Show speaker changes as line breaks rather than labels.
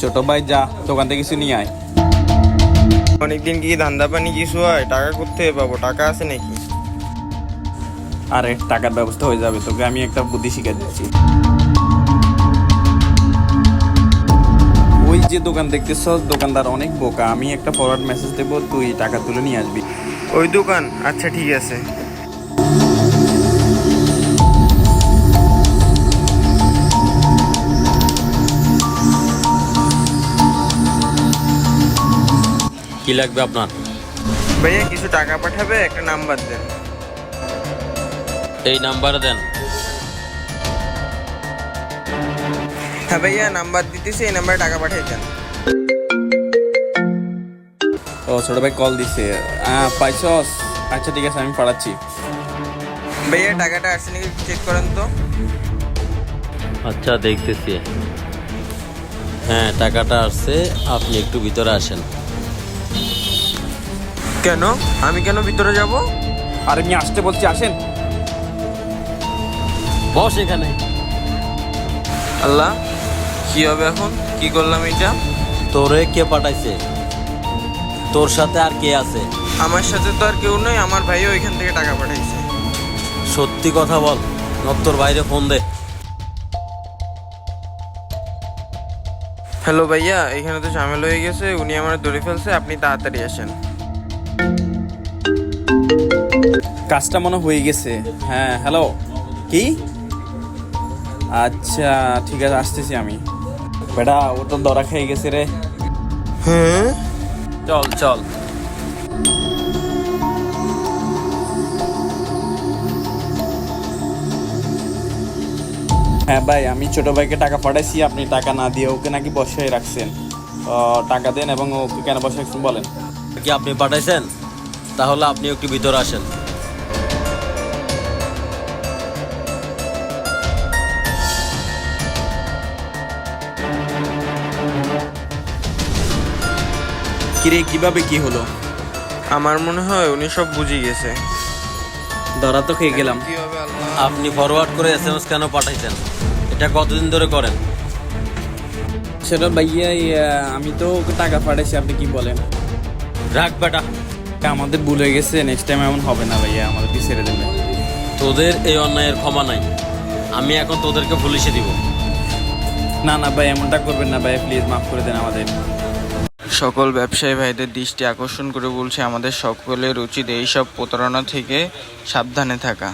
ছোট ভাই যা দোকান থেকে কিছু নিয়ে আয়।
অনেকদিন কি ধান্দা পানি কিছু হয়? টাকা কোথায় পাবো? টাকা আছে নাকি?
আরে টাকার ব্যবস্থা হয়ে যাবে, তোকে আমি একটা বুদ্ধি শিখে দিচ্ছি। ওই যে দোকান দেখতেছ, দোকানদার অনেক বোকা। আমি একটা ফরওয়ার্ড মেসেজ দেবো, তুই টাকা তুলে নিয়ে আসবি।
ওই দোকান? আচ্ছা ঠিক আছে।
কি লাগবে আপনার?
ভাইয়া কিছু টাকা পাঠাবে, একটা নাম্বার দেন।
এই নাম্বারে দেন।
হ্যাঁ ভাইয়া নাম্বার দিতেছি, এই নাম্বারে টাকা পাঠিয়ে দেন।
ও ছোট ভাই কল দিছে, পাইছস? আচ্ছা ঠিক আছে, আমি পাঠাচ্ছি।
ভাইয়া টাকাটা আসছে নাকি চেক করেন তো।
আচ্ছা দেখতেছি। হ্যাঁ টাকাটা আসছে, আপনি একটু ভিতরে আসেন।
কেন? আমি কেন ভিতরে যাব?
আরে আমি আসতে বলছি, আসেন।
বস এখানে।
আল্লাহ, কি হবে এখন? কি করলাম এটা?
তোরে কে পাঠাইছে? তোর সাথে আর কে আছে?
আমার সাথে তো আর কেউ নেই, আমার ভাইও ওইখান থেকে টাকা পাঠাইছে।
সত্যি কথা বল, তোর বাইরে ফোন দে।
হ্যালো ভাইয়া, এখানে তো ঝামেলা হয়ে গেছে, উনি আমার ধরে ফেলছে, আপনি তাড়াতাড়ি আসেন।
কাজটা মনে হয়ে গেছে। হ্যাঁ হ্যালো, কি? আচ্ছা ঠিক আছে, আসতেছি আমি। বেটা ও তো ধরা খেয়ে গেছে রে।
হ্যাঁ
চল চল। হ্যাঁ ভাই, আমি ছোট ভাইকে টাকা পাঠাইছি, আপনি টাকা না দিয়ে ওকে নাকি বসায় রাখছেন। টাকা দেন এবং ওকে কেন বসায় রাখছেন বলেন।
কি আপনি পাঠাইছেন? তাহলে আপনি একটু ভিতরে আসেন।
কিরে কিভাবে কি হলো?
আমার মনে হয় উনি সব বুঝে গেছে।
ধরা তো খেয়ে গেলাম।
কি হবে আল্লাহ।
আপনি ফরওয়ার্ড করে এসএমএস কেন পাঠাইছেন? এটা কতদিন ধরে করেন?
সেটা ভাইয়া আমি তো ওকে টাকা পাঠাইছি, আপনি কি বলেন?
রাখ বেটা।
আমাদের ভুল হয়ে গেছে, নেক্সট টাইম এমন হবে না ভাইয়া, আমাদেরকে ছেড়ে দেবে।
তোদের এই অন্যায়ের ক্ষমা নাই। আমি এখন তোদেরকে পুলিশে দিব।
না না ভাই, এমনটা করবেন না ভাই, প্লিজ মাফ করে দেন আমাদের।
সকল ব্যবসায়ী ভাইদের দৃষ্টি আকর্ষণ করে বলছে, আমাদের সকলের উচিত এইসব প্রতারণা থেকে সাবধানে থাকা।